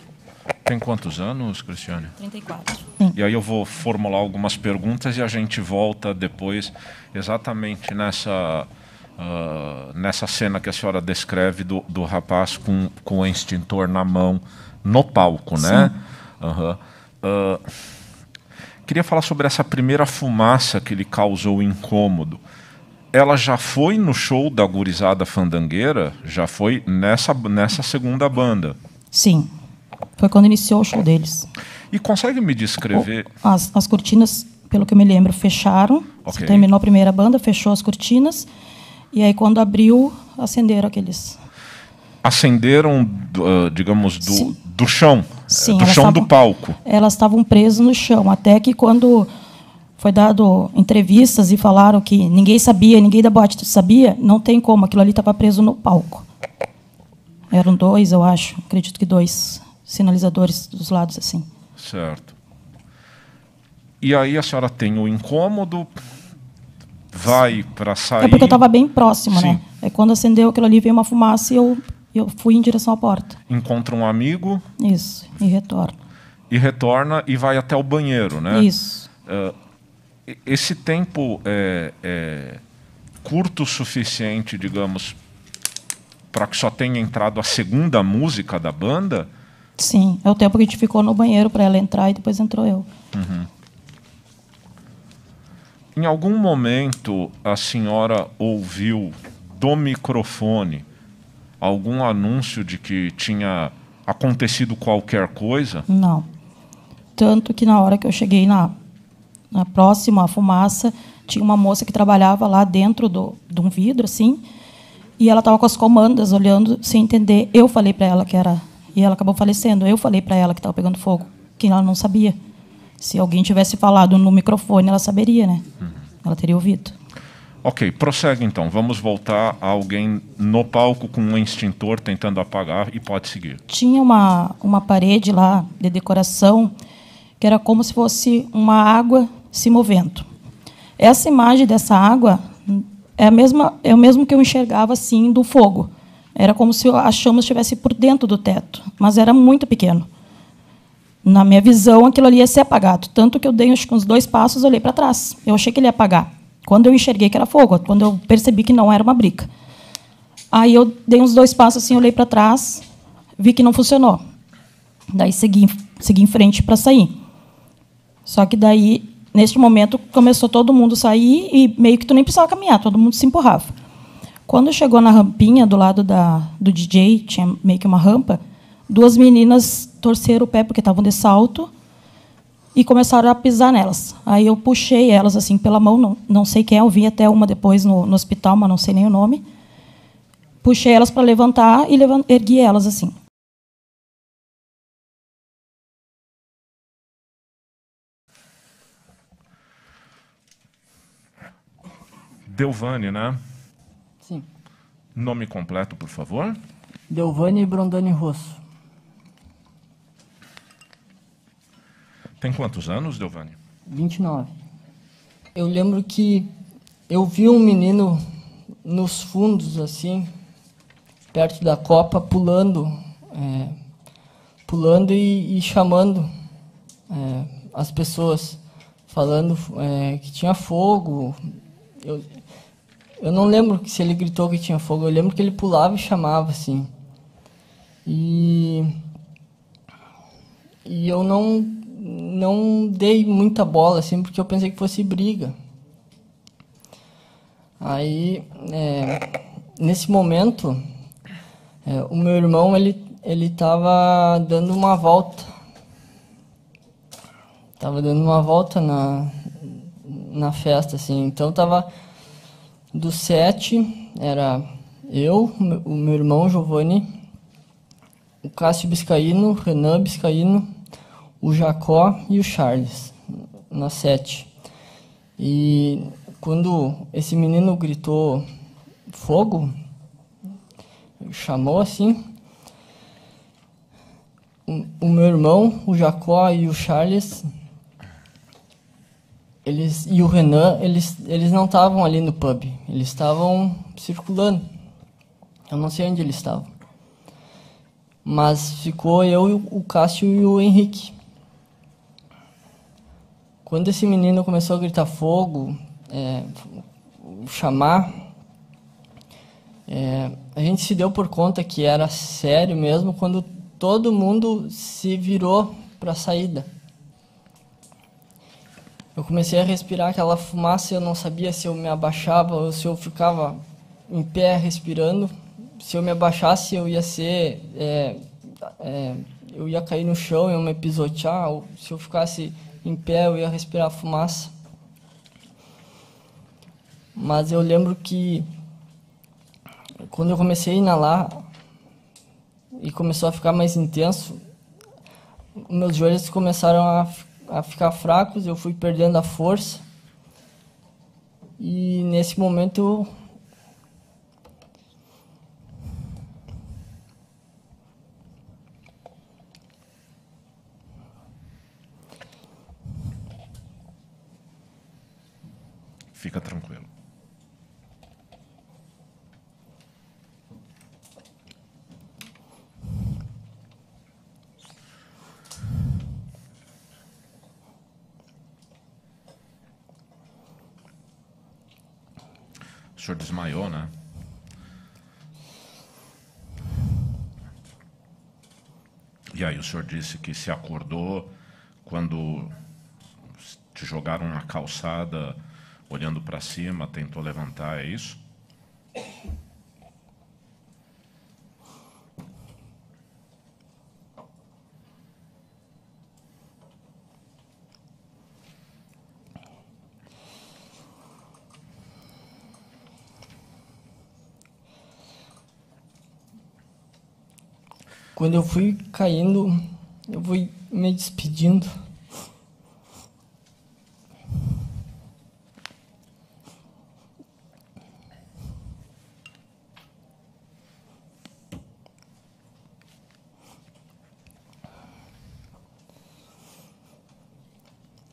Tem quantos anos, Cristiane? 34. E aí eu vou formular algumas perguntas e a gente volta depois exatamente nessa cena que a senhora descreve do rapaz com o extintor na mão no palco, né? Queria falar sobre essa primeira fumaça que lhe causou incômodo. Ela já foi no show da Gurizada Fandangueira? Já foi nessa segunda banda? Sim. Foi quando iniciou o show deles. E consegue me descrever? As cortinas, pelo que eu me lembro, fecharam. Okay. Terminou a primeira banda, fechou as cortinas. E aí, quando abriu, acenderam aqueles... Acenderam, digamos, do chão? Sim. Do chão do palco? Elas estavam presas no chão. Até que quando foi dado entrevistas e falaram que ninguém sabia, ninguém da boate sabia, não tem como, aquilo ali estava preso no palco. Eram 2, eu acho, acredito que 2 sinalizadores dos lados, assim. Certo. E aí a senhora tem o incômodo, vai para sair... É porque eu estava bem próximo, né? É quando acendeu aquilo ali, veio uma fumaça e eu fui em direção à porta. Encontra um amigo... Isso, e retorna. E retorna e vai até o banheiro, né? Isso. Esse tempo é curto o suficiente, digamos, para que só tenha entrado a segunda música da banda? Sim, é o tempo que a gente ficou no banheiro para ela entrar e depois entrou eu. Em algum momento a senhora ouviu do microfone algum anúncio de que tinha acontecido qualquer coisa? Não. Tanto que na hora que eu cheguei na próxima fumaça, tinha uma moça que trabalhava lá dentro de um vidro, assim, e ela estava com as comandas, olhando, sem entender. Eu falei para ela que era... E ela acabou falecendo. Eu falei para ela que estava pegando fogo, que ela não sabia. Se alguém tivesse falado no microfone, ela saberia, né? Ela teria ouvido. Ok, prossegue então. Vamos voltar a alguém no palco com um extintor tentando apagar e pode seguir. Tinha uma parede lá de decoração que era como se fosse uma água se movendo. Essa imagem dessa água é o mesmo que eu enxergava assim do fogo. Era como se as chamas estivessem por dentro do teto, mas era muito pequeno. Na minha visão, aquilo ali ia ser apagado. Tanto que eu dei uns 2 passos e olhei para trás. Eu achei que ele ia apagar. Quando eu enxerguei que era fogo, quando eu percebi que não era uma brica. Aí eu dei uns 2 passos, assim, olhei para trás, vi que não funcionou. Daí segui em frente para sair. Só que daí, neste momento, começou todo mundo a sair e meio que tu nem precisava caminhar, todo mundo se empurrava. Quando chegou na rampinha do lado do DJ, tinha meio que uma rampa, 2 meninas torceram o pé porque estavam de salto e começaram a pisar nelas. Aí eu puxei elas assim pela mão, não sei quem, eu vi até uma depois no hospital, mas não sei nem o nome. Puxei elas para levantar e ergui elas assim. Delvane, né? Sim. Nome completo, por favor. Delvane Brondani Rosso. Tem quantos anos, Delvane? 29. Eu lembro que eu vi um menino nos fundos, assim, perto da copa, pulando e chamando as pessoas falando que tinha fogo. Eu não lembro se ele gritou que tinha fogo, eu lembro que ele pulava e chamava, assim. E eu não dei muita bola, assim, porque eu pensei que fosse briga. Aí, nesse momento, o meu irmão, ele estava dando uma volta. Estava dando uma volta na festa, assim. Então, estava dos 7, era eu, o meu irmão Giovanni, o Cássio Biscaíno, o Renan Biscaíno, o Jacó e o Charles, na 7. E quando esse menino gritou fogo, chamou assim, o meu irmão, o Jacó e o Charles, e o Renan, eles não estavam ali no pub, eles estavam circulando. Eu não sei onde eles estavam. Mas ficou eu, o Cássio e o Henrique. Quando esse menino começou a gritar fogo, chamar, a gente se deu por conta que era sério mesmo quando todo mundo se virou para a saída. Eu comecei a respirar aquela fumaça, eu não sabia se eu me abaixava ou se eu ficava em pé respirando. Se eu me abaixasse, eu ia ser... eu ia cair no chão, eu ia me pisotear, ou se eu ficasse em pé, eu ia respirar fumaça. Mas eu lembro que quando eu comecei a inalar e começou a ficar mais intenso, meus joelhos começaram a ficar fracos, eu fui perdendo a força. E nesse momento Fica tranquilo. O senhor desmaiou, né? E aí o senhor disse que se acordou quando te jogaram na calçada, olhando para cima, tentou levantar, é isso? Quando eu fui caindo, eu fui me despedindo.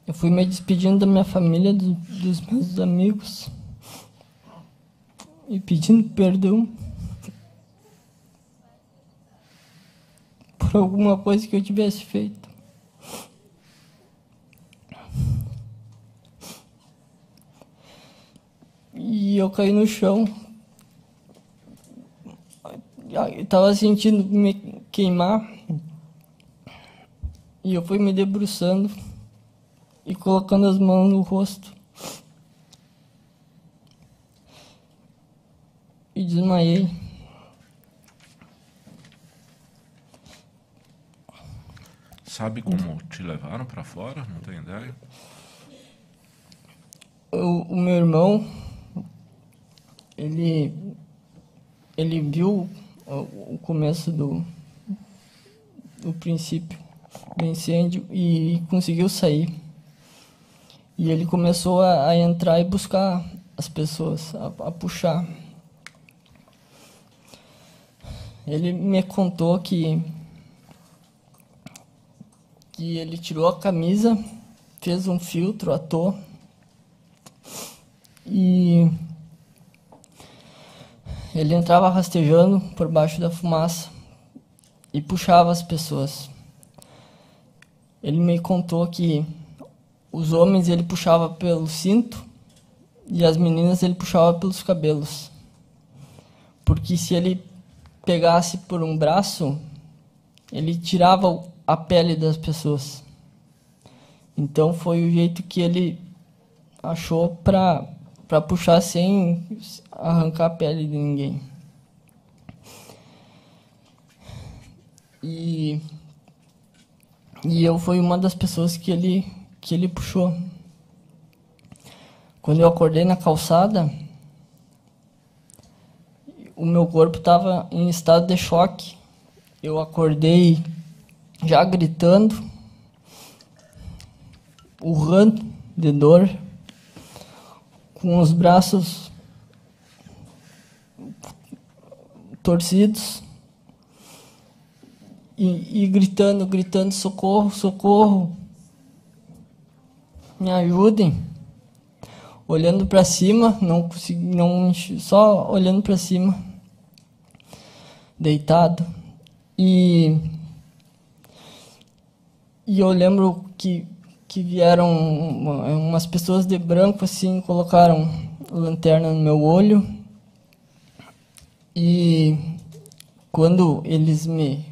Eu fui me despedindo da minha família, dos meus amigos e pedindo perdão por alguma coisa que eu tivesse feito. E eu caí no chão. Eu estava sentindo me queimar e eu fui me debruçando e colocando as mãos no rosto. E desmaiei. Sabe como te levaram para fora? Não tem ideia? O meu irmão, ele viu o começo do princípio do incêndio e conseguiu sair. E ele começou a entrar e buscar as pessoas, a puxar. Ele me contou que ele tirou a camisa, fez um filtro, atou, e ele entrava rastejando por baixo da fumaça e puxava as pessoas. Ele me contou que os homens ele puxava pelo cinto e as meninas ele puxava pelos cabelos. Porque se ele pegasse por um braço, ele tirava a pele das pessoas. Então foi o jeito que ele achou para puxar sem arrancar a pele de ninguém. E eu fui uma das pessoas que ele puxou. Quando eu acordei na calçada, o meu corpo estava em estado de choque. Eu acordei já gritando, urrando de dor, com os braços torcidos e gritando, socorro, socorro, me ajudem. Olhando para cima, não consegui, só olhando para cima, deitado. E eu lembro que vieram umas pessoas de branco assim, colocaram lanterna no meu olho. E quando eles me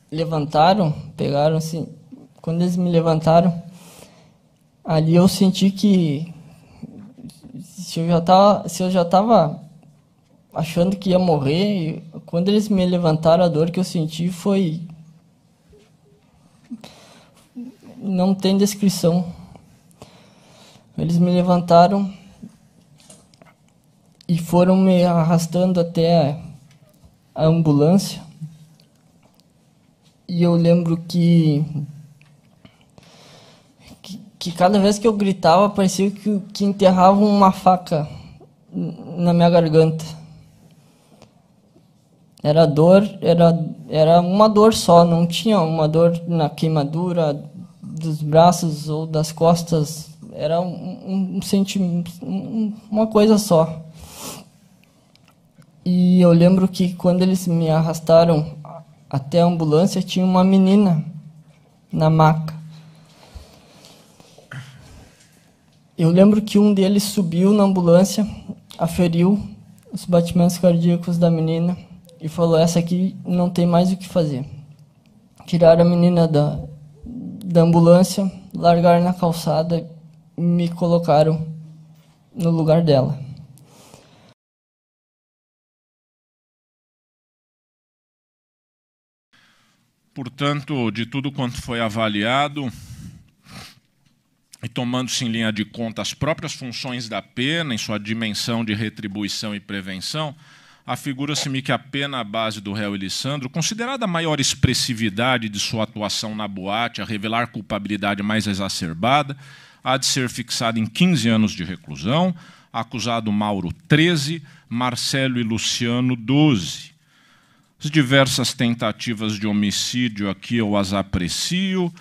levantaram, pegaram assim, quando eles me levantaram, ali eu senti que se eu já estava achando que ia morrer, quando eles me levantaram, a dor que eu senti foi... não tem descrição. Eles me levantaram e foram me arrastando até a ambulância. E eu lembro que cada vez que eu gritava, parecia que enterravam uma faca na minha garganta. Era dor, era uma dor só, não tinha uma dor na queimadura dos braços ou das costas, era um sentimento, uma coisa só. E eu lembro que quando eles me arrastaram até a ambulância, tinha uma menina na maca. Eu lembro que um deles subiu na ambulância, aferiu os batimentos cardíacos da menina e falou: essa aqui não tem mais o que fazer. Tiraram a menina da ambulância, largaram na calçada e me colocaram no lugar dela. Portanto, de tudo quanto foi avaliado, e tomando-se em linha de conta as próprias funções da pena, em sua dimensão de retribuição e prevenção, afigura-se-me que a pena à base do réu Elisandro, considerada a maior expressividade de sua atuação na boate, a revelar culpabilidade mais exacerbada, há de ser fixada em 15 anos de reclusão, acusado Mauro 13, Marcelo e Luciano 12. As diversas tentativas de homicídio aqui eu as aprecio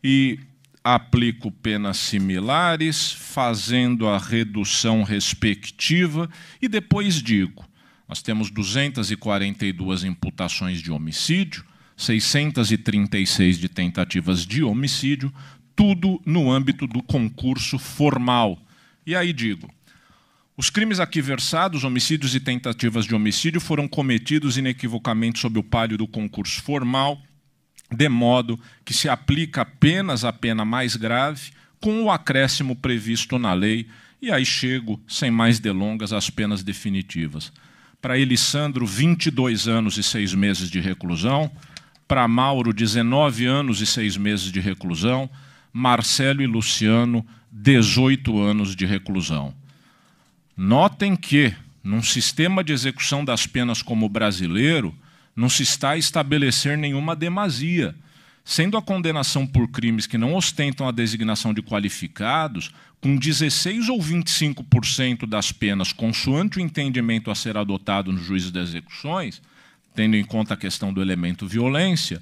e aplico penas similares, fazendo a redução respectiva, e depois digo, nós temos 242 imputações de homicídio, 636 de tentativas de homicídio, tudo no âmbito do concurso formal. E aí digo, os crimes aqui versados, homicídios e tentativas de homicídio, foram cometidos inequivocamente sob o pálio do concurso formal, de modo que se aplica apenas a pena mais grave, com o acréscimo previsto na lei, e aí chego, sem mais delongas, às penas definitivas. Para Elisandro, 22 anos e 6 meses de reclusão, para Mauro, 19 anos e 6 meses de reclusão, Marcelo e Luciano, 18 anos de reclusão. Notem que, num sistema de execução das penas como o brasileiro, não se está a estabelecer nenhuma demasia, sendo a condenação por crimes que não ostentam a designação de qualificados, com 16 ou 25% das penas, consoante o entendimento a ser adotado no juízo das execuções, tendo em conta a questão do elemento violência,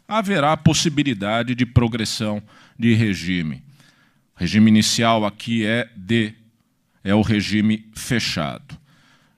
haverá a possibilidade de progressão de regime. O regime inicial aqui é o regime fechado.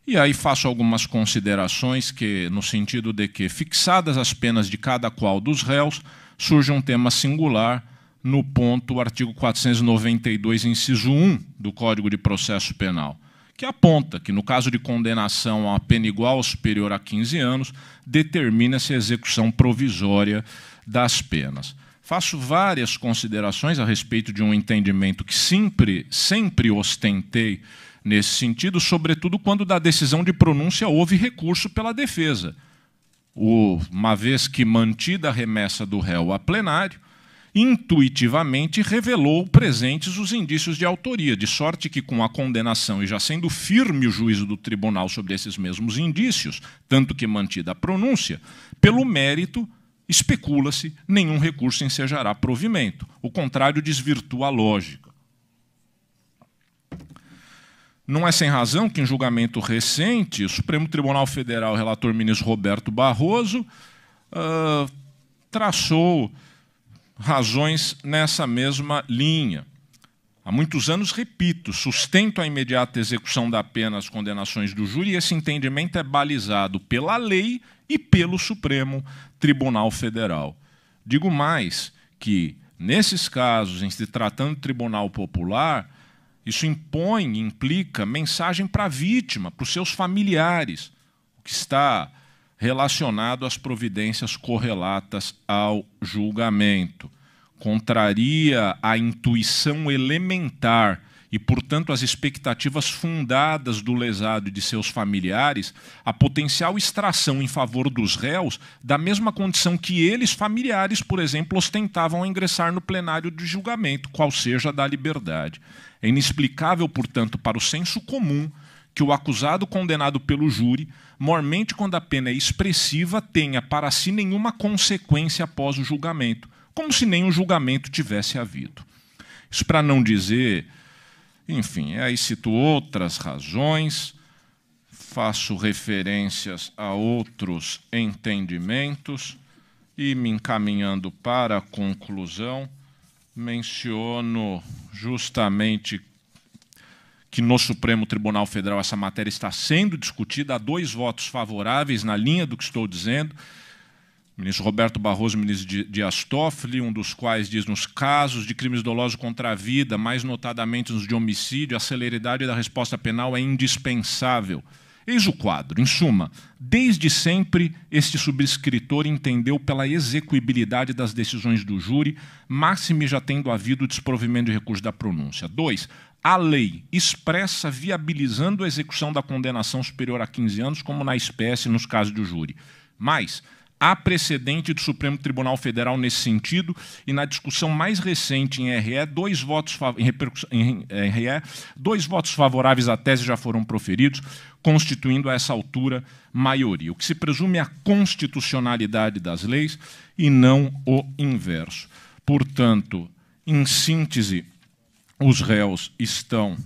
E aí faço algumas considerações que, no sentido de que, fixadas as penas de cada qual dos réus, surge um tema singular no ponto, o artigo 492, inciso 1 do Código de Processo Penal, que aponta que, no caso de condenação a uma pena igual ou superior a 15 anos, determina-se a execução provisória das penas. Faço várias considerações a respeito de um entendimento que sempre ostentei nesse sentido, sobretudo quando da decisão de pronúncia houve recurso pela defesa. Uma vez que mantida a remessa do réu a plenário, intuitivamente revelou presentes os indícios de autoria, de sorte que, com a condenação e já sendo firme o juízo do tribunal sobre esses mesmos indícios, tanto que mantida a pronúncia, pelo mérito, especula-se, nenhum recurso ensejará provimento. O contrário desvirtua a lógica. Não é sem razão que, em julgamento recente, o Supremo Tribunal Federal, o relator ministro Roberto Barroso, traçou razões nessa mesma linha. Há muitos anos, repito, sustento a imediata execução da pena às condenações do júri, e esse entendimento é balizado pela lei e pelo Supremo Tribunal Federal. Digo mais, que, nesses casos, em se tratando de tribunal popular, isso implica mensagem para a vítima, para os seus familiares, o que está relacionado às providências correlatas ao julgamento. Contraria a intuição elementar e, portanto, as expectativas fundadas do lesado e de seus familiares, a potencial extração em favor dos réus da mesma condição que eles, familiares, por exemplo, ostentavam ao ingressar no plenário de julgamento, qual seja a da liberdade. É inexplicável, portanto, para o senso comum que o acusado condenado pelo júri, mormente quando a pena é expressiva, tenha para si nenhuma consequência após o julgamento, como se nenhum julgamento tivesse havido. Isso para não dizer, enfim, aí cito outras razões, faço referências a outros entendimentos e, me encaminhando para a conclusão, menciono justamente que no Supremo Tribunal Federal essa matéria está sendo discutida, há 2 votos favoráveis na linha do que estou dizendo, o ministro Roberto Barroso e o ministro Dias Toffoli, um dos quais diz: nos casos de crimes dolosos contra a vida, mais notadamente nos de homicídio, a celeridade da resposta penal é indispensável. Eis o quadro. Em suma, desde sempre, este subscritor entendeu pela execuibilidade das decisões do júri, máxime já tendo havido o desprovimento de recurso da pronúncia. 2. A lei expressa viabilizando a execução da condenação superior a 15 anos, como na espécie nos casos do júri. Mais, há precedente do Supremo Tribunal Federal nesse sentido, e na discussão mais recente em RE, 2 votos favoráveis à tese já foram proferidos, constituindo a essa altura maioria. O que se presume é a constitucionalidade das leis e não o inverso. Portanto, em síntese, os réus estão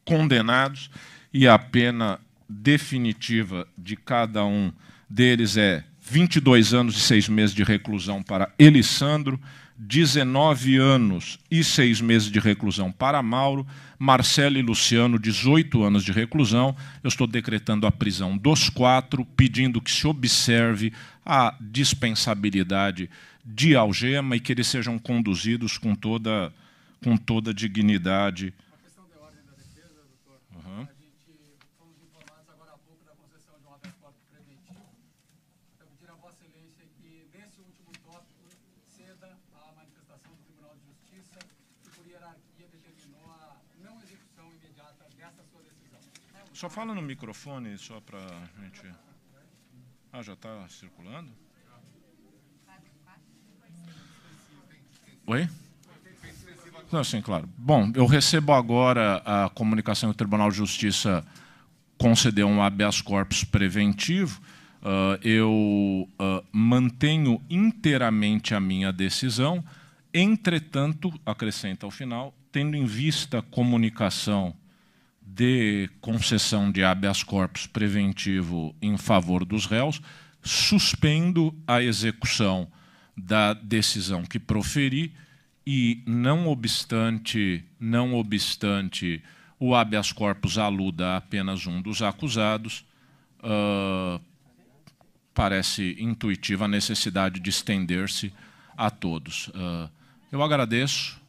condenados e a pena definitiva de cada um deles é 22 anos e 6 meses de reclusão para Elisandro, 19 anos e 6 meses de reclusão para Mauro, Marcelo e Luciano, 18 anos de reclusão. Eu estou decretando a prisão dos 4, pedindo que se observe a dispensabilidade de algema e que eles sejam conduzidos com toda dignidade. Só fala no microfone, só para a gente... Ah, já está circulando? Oi? Não, sim, claro. Bom, eu recebo agora a comunicação que o Tribunal de Justiça concedeu um habeas corpus preventivo. Eu mantenho inteiramente a minha decisão. Entretanto, acrescenta ao final, tendo em vista a comunicação de concessão de habeas corpus preventivo em favor dos réus, suspendo a execução da decisão que proferi e, não obstante o habeas corpus aluda a apenas um dos acusados, parece intuitiva a necessidade de estender-se a todos. Eu agradeço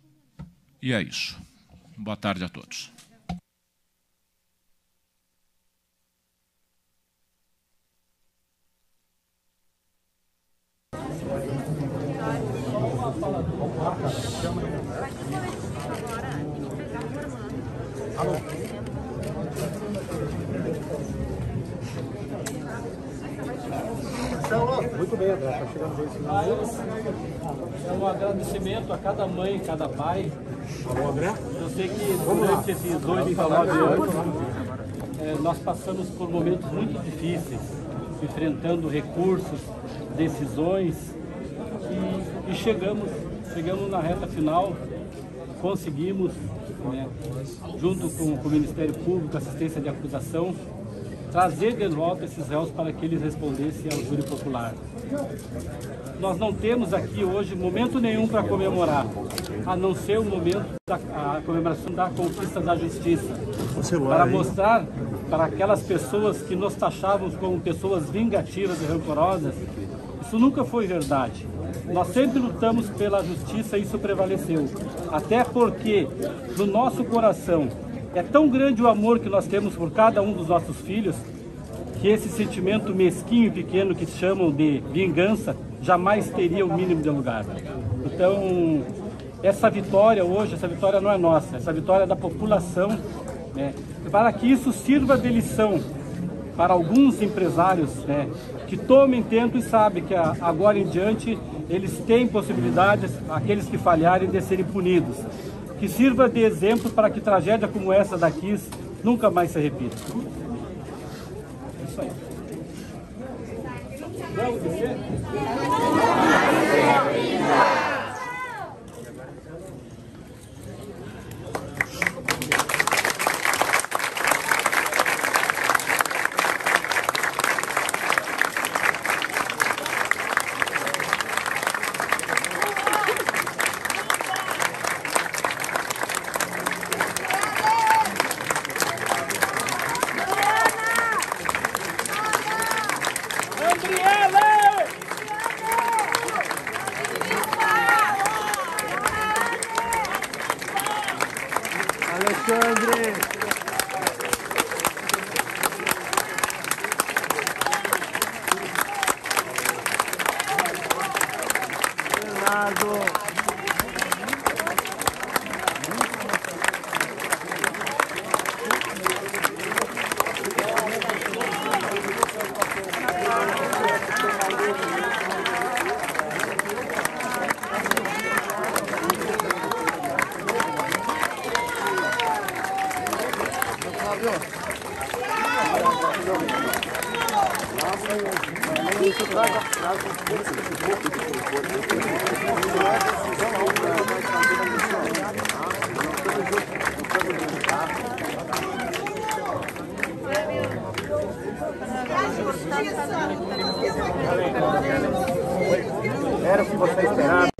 e é isso. Boa tarde a todos. Muito bem, André, está chegando bem esse É um agradecimento a cada mãe, cada pai. Alô, André? Eu sei que durante esses 19 anos nós passamos por momentos muito difíceis, enfrentando recursos, decisões e chegamos na reta final, conseguimos, né, junto com o Ministério Público, assistência de acusação, trazer de volta esses réus para que eles respondessem ao júri popular. Nós não temos aqui hoje momento nenhum para comemorar, a não ser o momento da comemoração da conquista da justiça, para mostrar para aquelas pessoas que nos taxavam como pessoas vingativas e rancorosas, isso nunca foi verdade. Nós sempre lutamos pela justiça e isso prevaleceu, até porque no nosso coração é tão grande o amor que nós temos por cada um dos nossos filhos, que esse sentimento mesquinho e pequeno que chamam de vingança jamais teria o mínimo de lugar. Então, essa vitória hoje, essa vitória não é nossa, essa vitória é da população, né? Para que isso sirva de lição para alguns empresários, né, que tomem tempo e sabem que agora em diante eles têm possibilidades, aqueles que falharem, de serem punidos. Que sirva de exemplo para que tragédia como essa da Kiss nunca mais se repita. É isso aí. Vamos descer? Era o que você esperava.